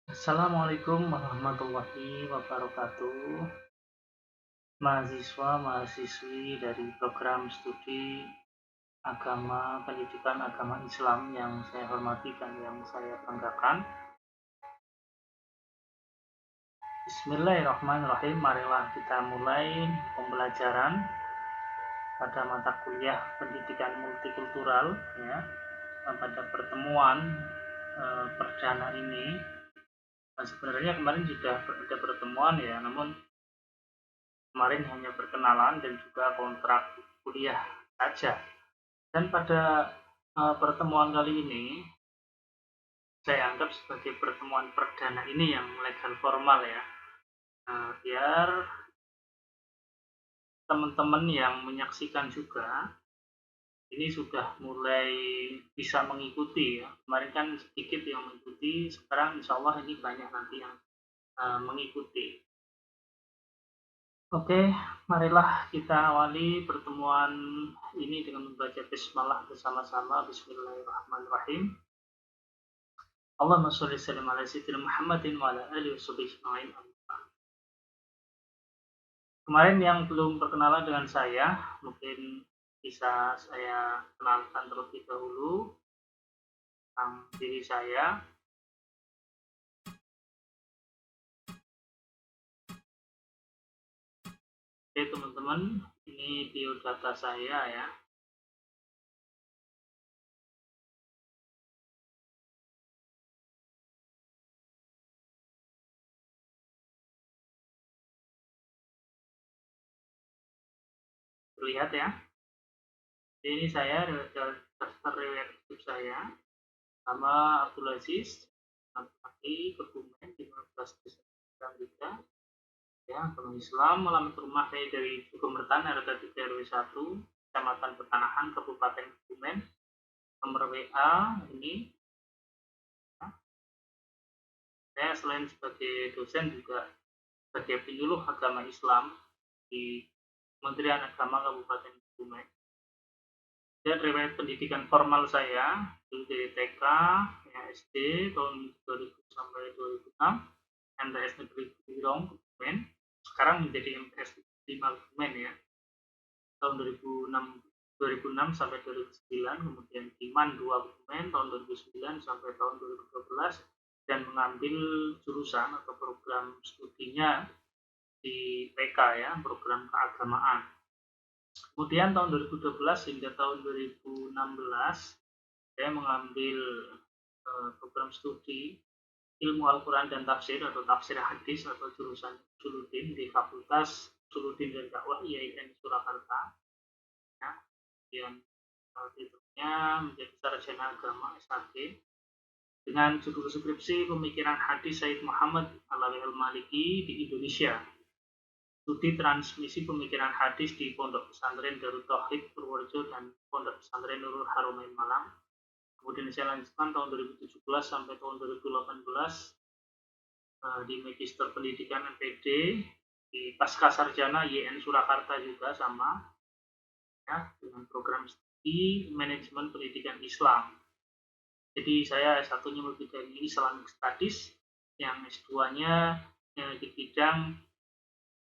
Assalamualaikum warahmatullahi wabarakatuh. Mahasiswa-mahasiswi dari program studi agama pendidikan agama Islam yang saya hormati dan yang saya banggakan. Bismillahirrahmanirrahim. Marilah kita mulai pembelajaran pada mata kuliah pendidikan multikultural ya. Pada pertemuan perdana ini, sebenarnya kemarin sudah ada pertemuan ya, namun kemarin hanya perkenalan dan juga kontrak kuliah saja. Dan pada pertemuan kali ini, saya anggap sebagai pertemuan perdana ini yang legal formal ya, biar teman-teman yang menyaksikan juga ini sudah mulai bisa mengikuti ya. Kemarin kan sedikit yang mengikuti, sekarang insya Allah ini banyak nanti yang mengikuti. Oke, marilah kita awali pertemuan ini dengan membaca bismillah bersama-sama. Bismillahirrahmanirrahim. Allahumma sholli sallim ala sayyidina Muhammadin wa ala alihi washabihi. Kemarin yang belum perkenalan dengan saya, mungkin bisa saya kenalkan terlebih dahulu tentang diri saya. Oke teman-teman, ini biodata saya ya. Terlihat ya. Ini saya daftar riwayat hidup saya. Nama Abdul Aziz, laki-laki, Kebumen, 15 Desember 93. Ya, agama Islam, alamat rumah saya dari Sukomertan, RT 3 RW 1, Kecamatan Petanahan, Kabupaten Kebumen. Nomor WA ini. Ya. Saya selain sebagai dosen juga sebagai penyuluh agama Islam di Kementerian Agama Kabupaten Kebumen. Dan riwayat pendidikan formal saya itu dari TK, ya, SD tahun 2000 sampai 2006, MTS Negeri Birong Kebumen, sekarang menjadi MTS 5 Kebumen ya, tahun 2006 sampai 2009, kemudian Iman 2 Kebumen tahun 2009 sampai tahun 2012, dan mengambil jurusan atau program studinya di PK ya, program keagamaan. Kemudian tahun 2012 hingga tahun 2016 saya mengambil program studi ilmu Al-Quran dan tafsir atau tafsir hadis atau jurusan Usuluddin di Fakultas Usuluddin dan Dakwah IAIN Surakarta. Ya, kemudian titelnya menjadi sarjana agama SHG dengan judul skripsi pemikiran hadis Said Muhammad Alawi Al-Maliki di Indonesia. Studi transmisi pemikiran hadis di Pondok Pesantren Darut Tauhid Purworejo dan Pondok Pesantren Nurul Haromain Malang. Kemudian saya lanjutkan tahun 2017 sampai tahun 2018 di Magister Pendidikan MPD di Pasca Sarjana YN Surakarta juga sama ya, dengan program studi manajemen pendidikan Islam. Jadi saya S1-nya membidang Islamic Studies, yang S2-nya di bidang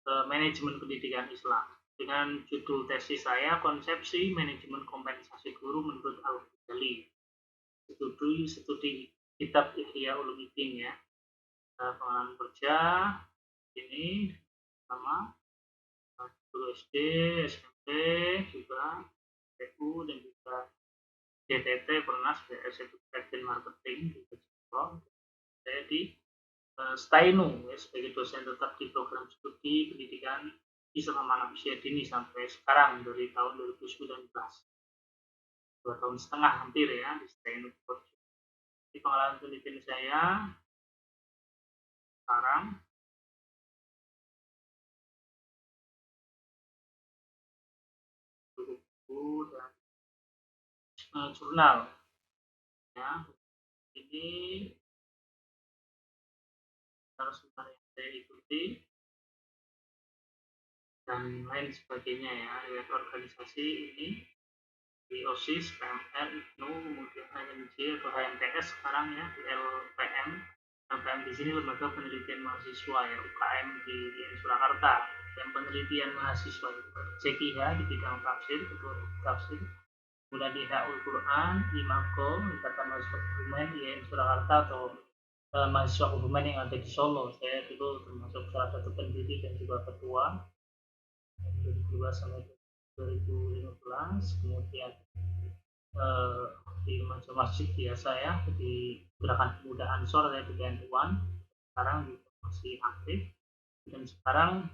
manajemen pendidikan Islam. Dengan judul tesis saya konsepsi manajemen kompensasi guru menurut Al-Ghazali. Studi kitab Ihya Ulumuddin ya. Pengalaman kerja ini sama guru SD, SMP juga, PU dan juga DTT pernah sebagai Executive Marketing juga. Saya di Stainu ya, sebagai dosen tetap di program studi pendidikan Islam anak usia dini sampai sekarang dari tahun 2019, 2 tahun setengah hampir ya di Stainu. Di pengalaman pendidikan saya sekarang buku dan jurnal ya, ini narasumber yang saya ikuti dan lain sebagainya ya, riwayat organisasi ini di OSIS, PMR, IGNU, kemudian HMJ atau HMTS sekarang ya, di LPM, LPM di sini lembaga penelitian mahasiswa ya, UKM di Surakarta. Yang penelitian mahasiswa itu CKH di bidang tafsir, ketua tafsir, kemudian di Ha'ul Quran, IMAGO, Ikatan Mahasiswa Kebumen, IAIN Surakarta atau mahasiswa Kebumen yang ada di Solo. Saya dulu termasuk salah satu pendiri dan juga ketua 2002 sampai 2015. Kemudian di masjid biasa ya, di gerakan pemuda Ansor saya di Bantuan, sekarang masih aktif dan sekarang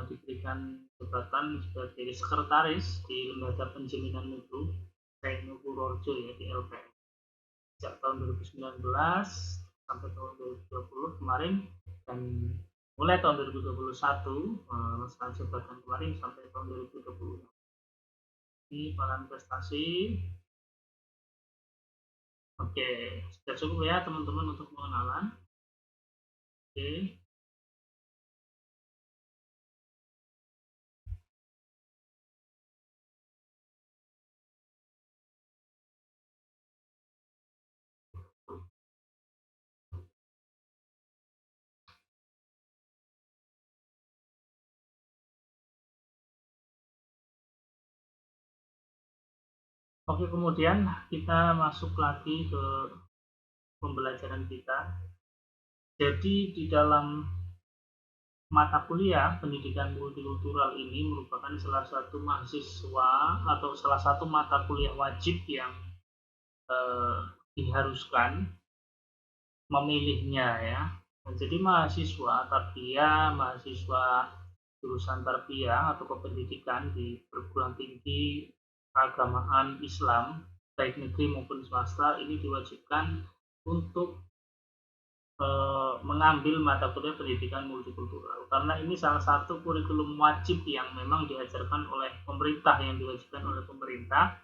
diberikan jabatan sebagai sekretaris di Lembaga Penjaminan Mutu Tekno Purworejo ya di LPM sejak tahun 2019 sampai tahun 2020 kemarin, dan mulai tahun 2021 masa jabatan kemarin sampai tahun 2020. Ini para prestasi. Oke, sudah cukup ya teman-teman untuk pengenalan. Oke. Oke, kemudian kita masuk lagi ke pembelajaran kita. Jadi di dalam mata kuliah pendidikan multikultural ini merupakan salah satu mahasiswa atau salah satu mata kuliah wajib yang diharuskan memilihnya ya. Jadi mahasiswa tarbiyah, mahasiswa jurusan tarbiyah atau kependidikan di perguruan tinggi keagamaan Islam baik negeri maupun swasta ini diwajibkan untuk mengambil mata kuliah pendidikan multikultural karena ini salah satu kurikulum wajib yang memang diajarkan oleh pemerintah, yang diwajibkan oleh pemerintah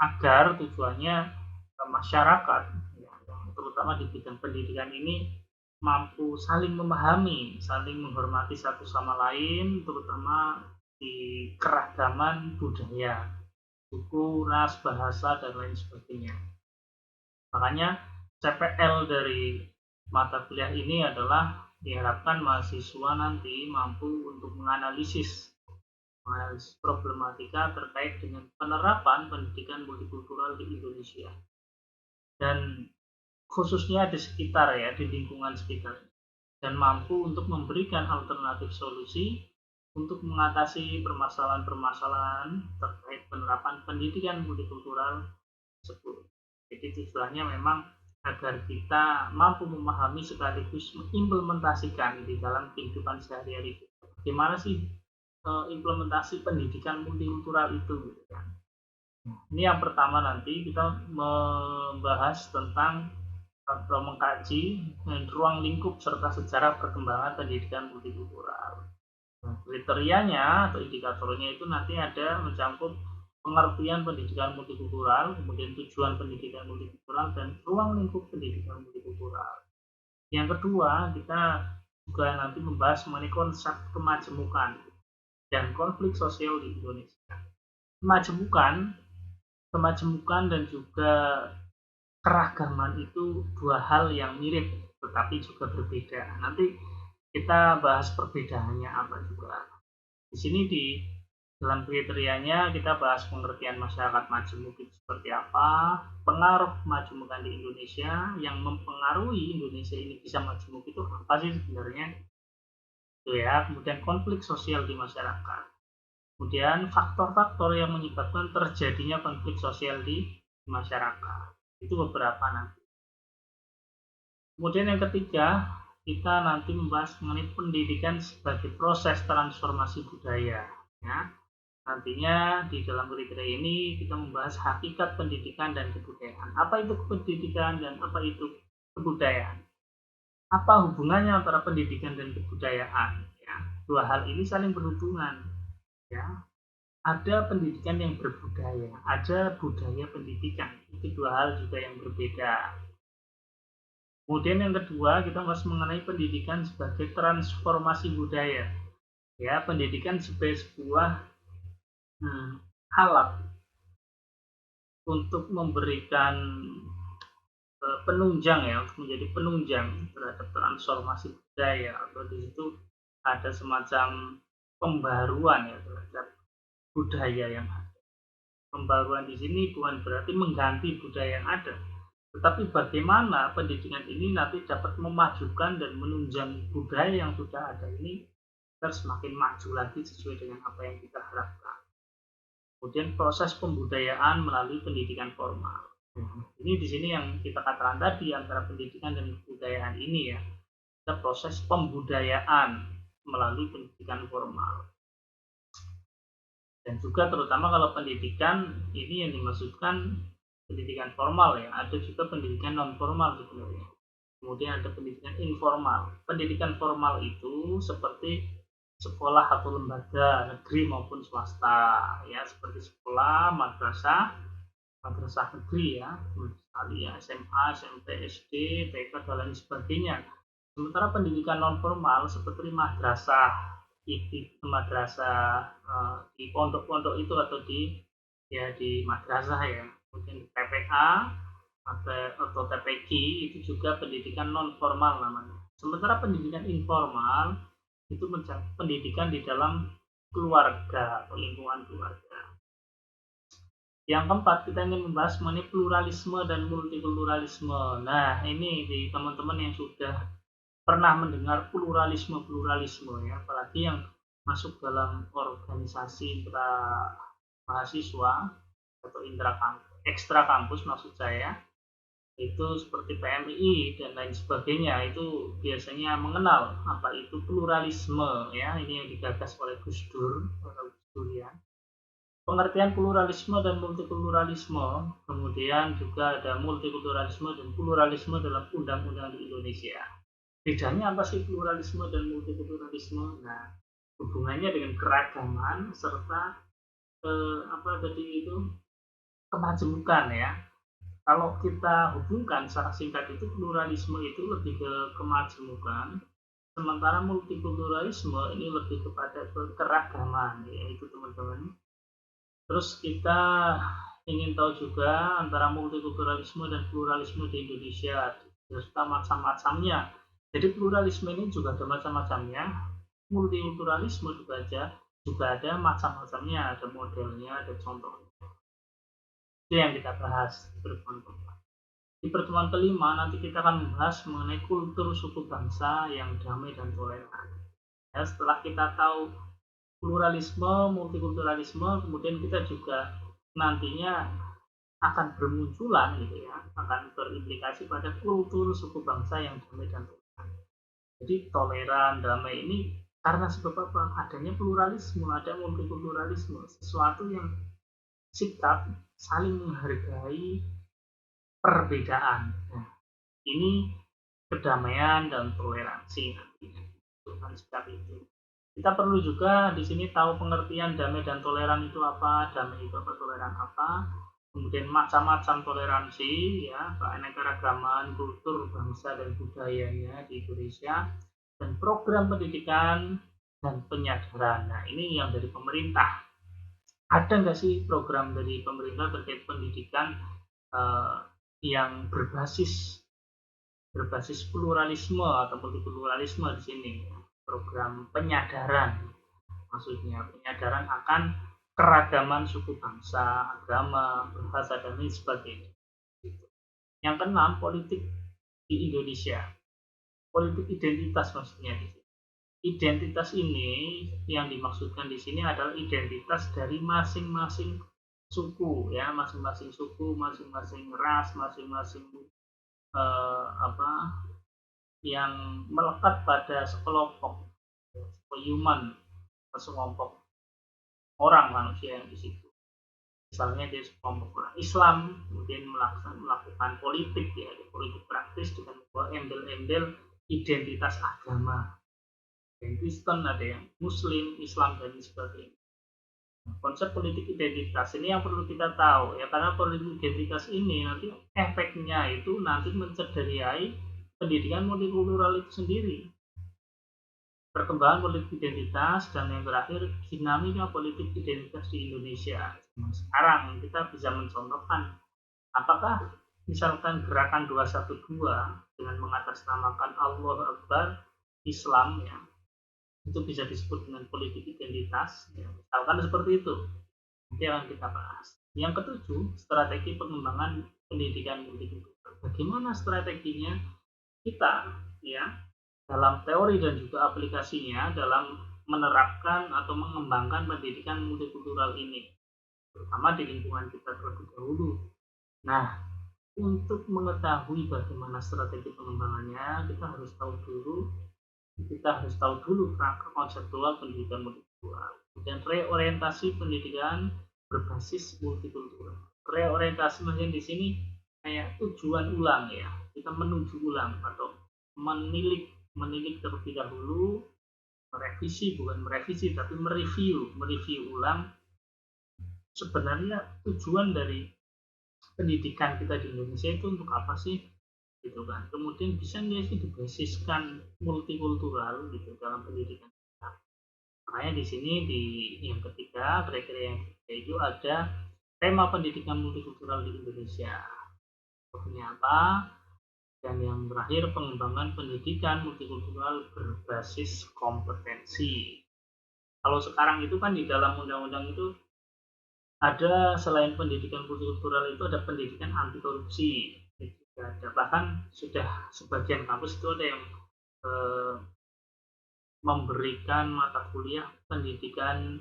agar tujuannya masyarakat ya, terutama di bidang pendidikan ini mampu saling memahami, saling menghormati satu sama lain, terutama di keragaman budaya, suku, ras, bahasa, dan lain sebagainya. Makanya CPL dari mata kuliah ini adalah diharapkan mahasiswa nanti mampu untuk menganalisis problematika terkait dengan penerapan pendidikan multikultural di Indonesia dan khususnya di sekitar ya, di lingkungan sekitar, dan mampu untuk memberikan alternatif solusi untuk mengatasi permasalahan-permasalahan terkait penerapan pendidikan multikultural tersebut. Jadi tujuannya memang agar kita mampu memahami sekaligus mengimplementasikan di dalam kehidupan sehari-hari. Bagaimana sih implementasi pendidikan multikultural itu gitu kan. Ini yang pertama, nanti kita membahas tentang atau mengkaji ruang lingkup serta sejarah perkembangan pendidikan multikultural. Kriterianya atau indikatornya itu nanti ada mencakup pengertian pendidikan multikultural, kemudian tujuan pendidikan multikultural, dan ruang lingkup pendidikan multikultural. Yang kedua, kita juga nanti membahas mengenai konsep kemajemukan dan konflik sosial di Indonesia. Kemajemukan dan juga keragaman itu dua hal yang mirip tetapi juga berbeda. Nanti kita bahas perbedaannya apa juga. Di sini di dalam kriterianya kita bahas pengertian masyarakat majemuk itu seperti apa, pengaruh majemukan di Indonesia, yang mempengaruhi Indonesia ini bisa majemuk itu apa sih sebenarnya, itu ya. Kemudian konflik sosial di masyarakat, kemudian faktor-faktor yang menyebabkan terjadinya konflik sosial di masyarakat, itu beberapa nanti. Kemudian yang ketiga, kita nanti membahas mengenai pendidikan sebagai proses transformasi budaya ya. Nantinya di dalam kriteria ini kita membahas hakikat pendidikan dan kebudayaan. Apa itu pendidikan dan apa itu kebudayaan? Apa hubungannya antara pendidikan dan kebudayaan? Ya, dua hal ini saling berhubungan. Ya, ada pendidikan yang berbudaya, ada budaya pendidikan. Itu dua hal juga yang berbeda. Kemudian yang kedua, kita bahas mengenai pendidikan sebagai transformasi budaya. Ya, pendidikan sebagai sebuah alat untuk memberikan penunjang ya, untuk menjadi penunjang terhadap transformasi budaya, atau di situ ada semacam pembaruan ya terhadap budaya yang ada. Pembaruan di sini bukan berarti mengganti budaya yang ada, tetapi bagaimana pendidikan ini nanti dapat memajukan dan menunjang budaya yang sudah ada ini agar semakin maju lagi sesuai dengan apa yang kita harapkan. Kemudian proses pembudayaan melalui pendidikan formal. Ini di sini yang kita katakan tadi antara pendidikan dan kebudayaan ini ya, ada proses pembudayaan melalui pendidikan formal. Dan juga terutama kalau pendidikan ini yang dimaksudkan pendidikan formal ya, ada juga pendidikan non formal sebenarnya. Kemudian ada pendidikan informal. Pendidikan formal itu seperti sekolah atau lembaga negeri maupun swasta ya, seperti sekolah, madrasah negeri ya, sekali ya, SMA, SMP, SD, TK dan lain sebagainya. Sementara pendidikan non formal seperti madrasah di pondok-pondok itu atau di madrasah ya, kemudian TPA atau TPG itu juga pendidikan non formal namanya. Sementara pendidikan informal itu pendidikan di dalam keluarga atau lingkungan keluarga. Yang keempat, kita ingin membahas mengenai pluralisme dan multikulturalisme. Nah, ini di teman-teman yang sudah pernah mendengar pluralisme ya, apalagi yang masuk dalam organisasi intra mahasiswa atau ekstra kampus maksud saya, itu seperti PMI dan lain sebagainya, itu biasanya mengenal apa itu pluralisme ya. Ini yang digagas oleh Gus Dur ya. Pengertian pluralisme dan multikulturalisme, kemudian juga ada multikulturalisme dan pluralisme dalam undang-undang di Indonesia. Bedanya apa sih pluralisme dan multikulturalisme? Nah, hubungannya dengan keragaman serta kemajemukan ya. Kalau kita hubungkan secara singkat itu pluralisme itu lebih ke kemajemukan, sementara multikulturalisme ini lebih kepada keragaman ya, itu teman-teman. Terus kita ingin tahu juga antara multikulturalisme dan pluralisme di Indonesia serta macam-macamnya. Jadi pluralisme ini juga ada macam-macamnya, multikulturalisme juga ada macam-macamnya, ada modelnya, ada contohnya. Itu yang kita bahas di pertemuan keempat. Di pertemuan kelima nanti kita akan membahas mengenai kultur suku bangsa yang damai dan toleran. Ya, setelah kita tahu pluralisme, multikulturalisme, kemudian kita juga nantinya akan bermunculan gitu ya, akan berimplikasi pada kultur suku bangsa yang damai dan toleran. Jadi toleran, damai ini karena sebab apa? Adanya pluralisme, ada multikulturalisme, sesuatu yang sikap saling menghargai perbedaan. Nah, ini kedamaian dan toleransi nantinya. Bukan sikap itu. Kita perlu juga di sini tahu pengertian damai dan toleran itu apa, damai itu apa, toleran apa, kemudian macam-macam toleransi ya, keanekaragaman kultur, bangsa dan budayanya di Indonesia, dan program pendidikan dan penyadaran. Nah, ini yang dari pemerintah. Ada nggak sih program dari pemerintah terkait pendidikan yang berbasis pluralisme atau multikulturalisme di sini? Program penyadaran, maksudnya penyadaran akan keragaman suku bangsa, agama, bahasa dan lain sebagainya. Yang keenam, politik di Indonesia, politik identitas maksudnya di sini. Identitas ini yang dimaksudkan di sini adalah identitas dari masing-masing suku ya, masing-masing suku, masing-masing ras, masing-masing yang melekat pada sekelompok human, sekelompok orang manusia yang di situ. Misalnya dia sekelompok orang Islam, kemudian melakukan politik ya, politik praktis dengan membawa embel-embel identitas agama. Yang Kristen, ada yang Muslim, Islam dan sebagainya. Konsep politik identitas ini yang perlu kita tahu ya, karena politik identitas ini nanti efeknya itu nanti mencederai pendidikan multikultural itu sendiri. Perkembangan politik identitas dan yang terakhir dinamika politik identitas di Indonesia. Sekarang kita bisa mencontohkan apakah misalkan gerakan 212 dengan mengatasnamakan Allah Akbar Islam ya, itu bisa disebut dengan politik identitas ya, misalkan seperti itu. Nanti akan kita bahas. Yang ketujuh, strategi pengembangan pendidikan multikultural. Bagaimana strateginya kita ya dalam teori dan juga aplikasinya dalam menerapkan atau mengembangkan pendidikan multikultural ini, terutama di lingkungan kita terlebih dahulu. Nah, untuk mengetahui bagaimana strategi pengembangannya, kita harus tahu dulu kerangka konseptual pendidikan multikultural dan reorientasi pendidikan berbasis multikultural. Reorientasi maksudnya di sini kayak tujuan ulang ya, kita menuju ulang atau menilik terlebih dahulu, merevisi tapi mereview ulang sebenarnya tujuan dari pendidikan kita di Indonesia itu untuk apa sih gitu kan. Kemudian bisa nggak sih dibasiskan multikultural gitu dalam pendidikan kita. Makanya di sini di yang ketiga, kriteria yang ketiga itu ada tema pendidikan multikultural di Indonesia. Maksudnya apa? Dan yang terakhir, pengembangan pendidikan multikultural berbasis kompetensi. Kalau sekarang itu kan di dalam undang-undang itu ada, selain pendidikan multikultural itu ada pendidikan anti korupsi. Ada bahkan sudah sebagian kampus itu ada yang eh, memberikan mata kuliah pendidikan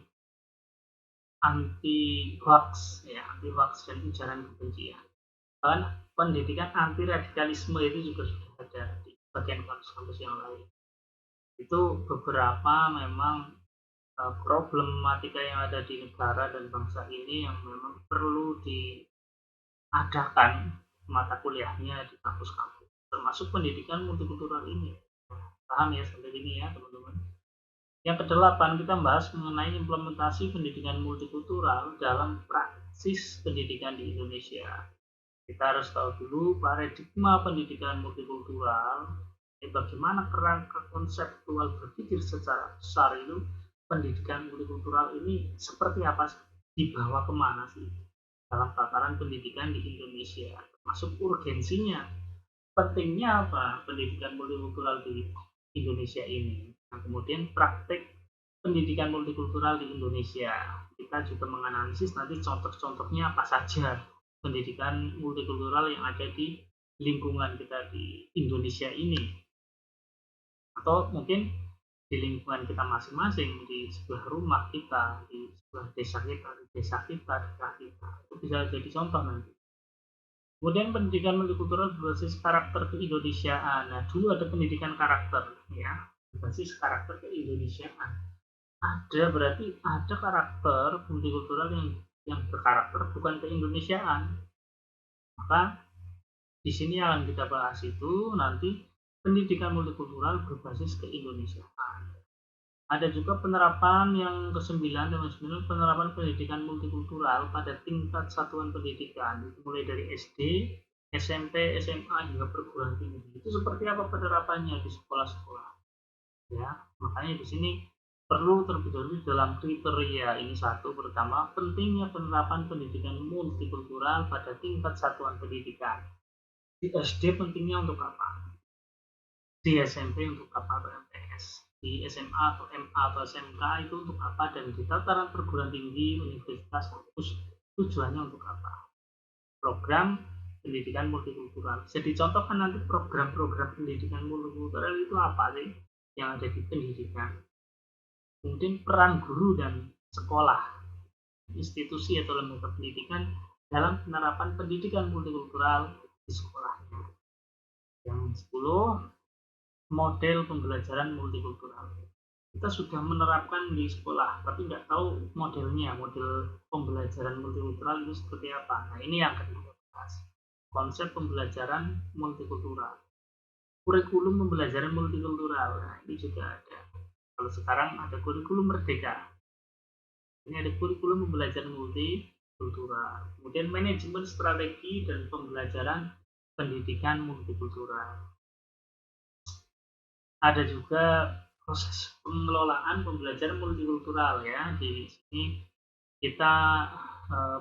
anti hoax ya, anti hoax dan ujaran kebencian. Bahkan pendidikan anti radikalisme itu juga sudah ada di bagian kampus-kampus yang lain. Itu beberapa memang problematika yang ada di negara dan bangsa ini yang memang perlu diadakan mata kuliahnya di kampus-kampus, termasuk pendidikan multikultural ini. Paham ya sampai ini ya teman-teman. Yang kedelapan, kita bahas mengenai implementasi pendidikan multikultural dalam praksis pendidikan di Indonesia. Kita harus tahu dulu paradigma pendidikan multikultural, bagaimana kerangka konseptual berpikir secara besar itu pendidikan multikultural ini seperti apa sih? Dibawa kemana sih dalam tataran pendidikan di Indonesia, termasuk urgensinya, pentingnya apa pendidikan multikultural di Indonesia ini. Nah, kemudian praktek pendidikan multikultural di Indonesia. Kita juga menganalisis nanti contoh-contohnya apa saja pendidikan multikultural yang ada di lingkungan kita di Indonesia ini. Atau mungkin di lingkungan kita masing-masing, di sebuah rumah kita, di sebuah desa kita, di desa kita, di daerah kita. Itu bisa jadi contoh nanti. Kemudian pendidikan multikultural berbasis karakter keindonesiaan. Nah, dulu ada pendidikan karakter ya, berbasis karakter keindonesiaan. Berarti ada karakter multikultural yang berkarakter bukan keindonesiaan. Maka di sini akan kita bahas itu nanti pendidikan multikultural berbasis keindonesiaan. Ada juga penerapan yang ke-9, penerapan pendidikan multikultural pada tingkat satuan pendidikan, mulai dari SD, SMP, SMA hingga perguruan tinggi. Itu seperti apa penerapannya di sekolah-sekolah? Ya, makanya di sini perlu terlebih dahulu dalam kriteria ini satu, pertama pentingnya penerapan pendidikan multikultural pada tingkat satuan pendidikan. Di SD pentingnya untuk apa? Di SMP untuk apa? MTS. Di SMA atau MA atau SMK itu untuk apa, dan di tataran perguruan tinggi, universitas, kampus tujuannya untuk apa? Program pendidikan multikultural. Jadi contohkan nanti program-program pendidikan multikultural itu apa sih yang ada di pendidikan. Kemudian peran guru dan sekolah, institusi atau lembaga pendidikan dalam penerapan pendidikan multikultural di sekolahnya. Yang 10, model pembelajaran multikultural. Kita sudah menerapkan di sekolah, tapi nggak tahu modelnya, model pembelajaran multikultural itu seperti apa. Nah, ini yang akan kita bahas. Konsep pembelajaran multikultural. Kurikulum pembelajaran multikultural. Nah, ini juga ada. Kalau sekarang ada kurikulum merdeka. Ini ada kurikulum pembelajaran multikultural. Kemudian manajemen strategi dan pembelajaran pendidikan multikultural. Ada juga proses pengelolaan pembelajaran multikultural ya. Di sini kita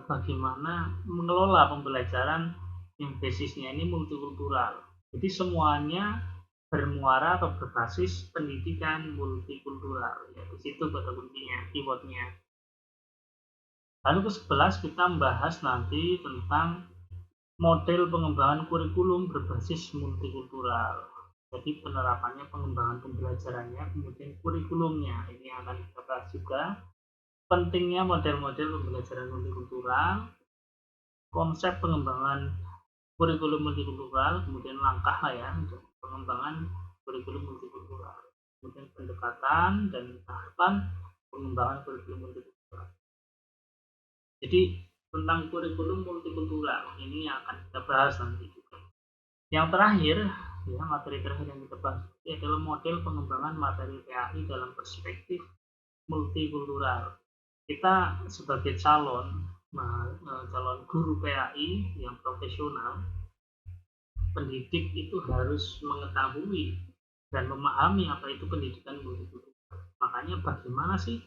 bagaimana mengelola pembelajaran yang basisnya ini multikultural. Jadi semuanya bermuara atau berbasis pendidikan multikultural. Ya, di situ kata kuncinya, keywordnya. Lalu ke-11 kita membahas nanti tentang model pengembangan kurikulum berbasis multikultural. Jadi penerapannya, pengembangan pembelajarannya, kemudian kurikulumnya. Ini akan kita bahas juga. Pentingnya model-model pembelajaran multikultural, konsep pengembangan kurikulum multikultural, kemudian langkah ya untuk pengembangan kurikulum multikultural, kemudian pendekatan dan tahapan pengembangan kurikulum multikultural. Jadi tentang kurikulum multikultural ini akan kita bahas nanti juga. Yang terakhir, ya materi terakhir yang kita bahas ini adalah model pengembangan materi PAI dalam perspektif multikultural. Kita sebagai calon guru PAI yang profesional, pendidik itu harus mengetahui dan memahami apa itu pendidikan multikultural. Makanya bagaimana sih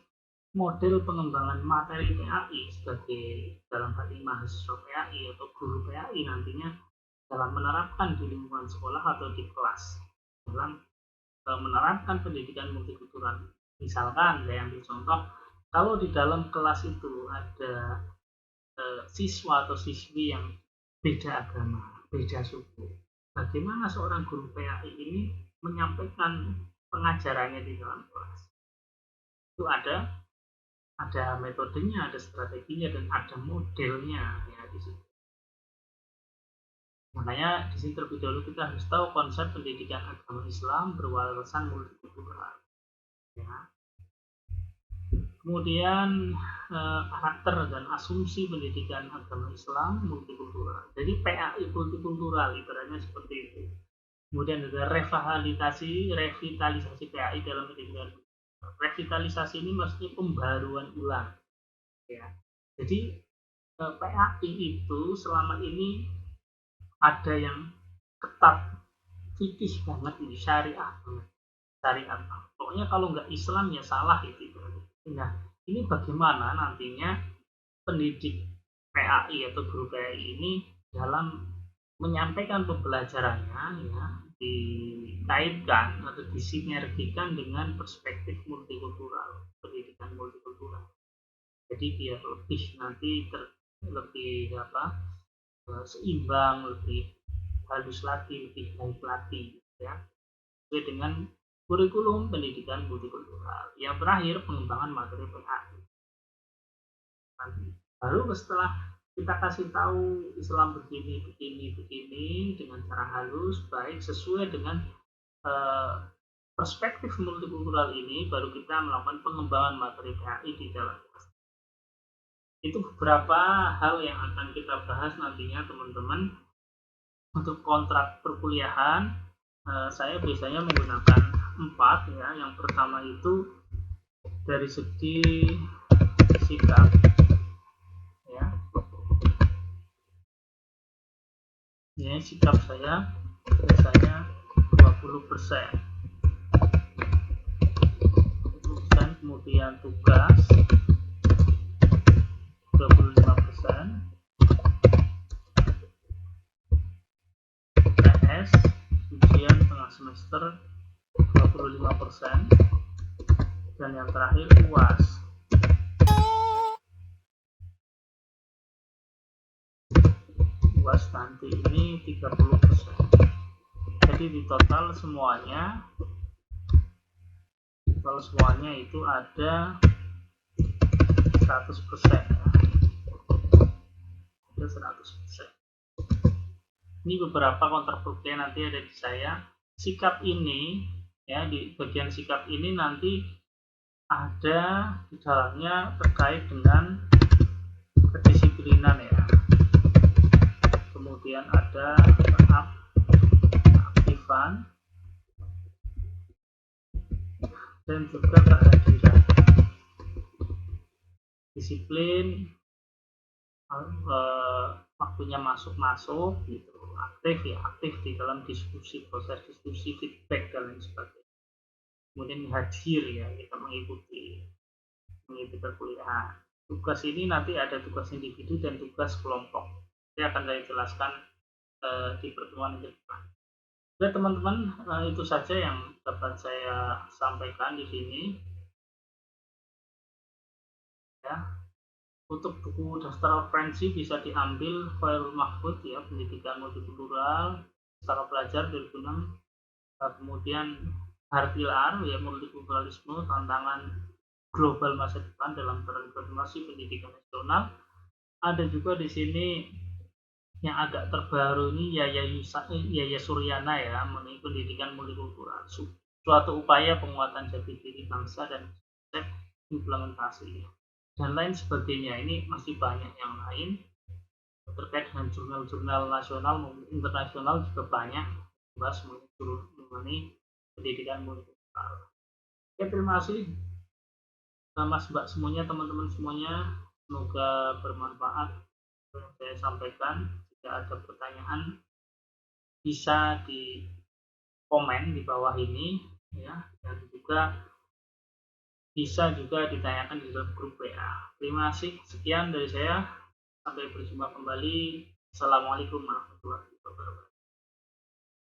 model pengembangan materi PAI sebagai dalam hal ini mahasiswa PAI atau guru PAI nantinya dalam menerapkan di lingkungan sekolah atau di kelas dalam menerapkan pendidikan multikultural. Misalkan saya ambil contoh, kalau di dalam kelas itu ada siswa atau siswi yang beda agama, beda suku, bagaimana seorang guru PAI ini menyampaikan pengajarannya di dalam kelas? Itu ada metodenya, ada strateginya, dan ada modelnya ya di situ. Makanya di sini terlebih dahulu kita harus tahu konsep pendidikan agama Islam berwawasan multikultural. Ya. Kemudian karakter dan asumsi pendidikan agama Islam multikultural. Jadi PAI multikultural ibaratnya seperti itu. Kemudian juga revitalisasi PAI dalam pendidikan. Revitalisasi ini maksudnya pembaruan ulang. Ya. Jadi PAI itu selama ini ada yang ketat, fikih banget ini, syariah banget, syariat. Pokoknya kalau nggak Islam ya salah itu. Nah, ini bagaimana nantinya pendidik PAI atau guru PAI ini dalam menyampaikan pembelajarannya ya dikaitkan atau disinergikan dengan perspektif multikultural, pendidikan multikultural. Jadi biar lebih nanti lebih seimbang, lebih halus lagi, lebih baik lagi ya, sesuai dengan kurikulum pendidikan multikultural. Yang terakhir, pengembangan materi PAI. Lalu setelah kita kasih tahu Islam begini, begini, begini dengan cara halus, baik, sesuai dengan perspektif multikultural ini, baru kita melakukan pengembangan materi PAI di dalam kelas. Itu beberapa hal yang akan kita bahas nantinya teman-teman. Untuk kontrak perkuliahan saya biasanya menggunakan 4 ya. Yang pertama itu dari segi sikap ya, sikap saya biasanya 20%, kemudian tugas 25%, PS ujian tengah semester 25%, dan yang terakhir UAS. UAS nanti ini 30%. Jadi di total semuanya itu ada 100% ya. Ada 100%. Ini beberapa kontraproduktif nanti ada di saya. Sikap ini ya, di bagian sikap ini nanti ada di dalamnya terkait dengan kedisiplinan ya. Kemudian ada keaktifan dan juga kehadiran. Disiplin, waktunya masuk gitu, aktif di dalam diskusi, proses diskusi, feedback dan lain sebagainya. Kemudian hadir ya, kita mengikuti perkuliahan. Tugas ini nanti ada tugas individu dan tugas kelompok. Saya akan saya jelaskan di pertemuan yang depan. Oke teman-teman, itu saja yang dapat saya sampaikan di sini. Ya, untuk buku daftar referensi bisa diambil Khairul Mahfud ya, pendidikan multikultural, Pustaka Pelajar 2006, kemudian Hartilar ya, multikulturalisme tantangan global masa depan dalam transformasi pendidikan nasional. Ada juga di sini yang agak terbaru ini Yaya Suryana ya, mengenai pendidikan multikultural, suatu upaya penguatan jati diri bangsa dan konsep implementasi dan lain sebagainya. Ini masih banyak yang lain terkait dengan jurnal-jurnal nasional maupun internasional, juga banyak membahas mengenai pendidikan multikultural. Oke, terima kasih Mas Mbak semuanya, teman-teman semuanya, semoga bermanfaat yang saya sampaikan. Jika ada pertanyaan bisa di komen di bawah ini ya, dan juga bisa juga ditanyakan di dalam grup WA. Terima kasih, sekian dari saya, sampai berjumpa kembali. Assalamualaikum warahmatullahi wabarakatuh.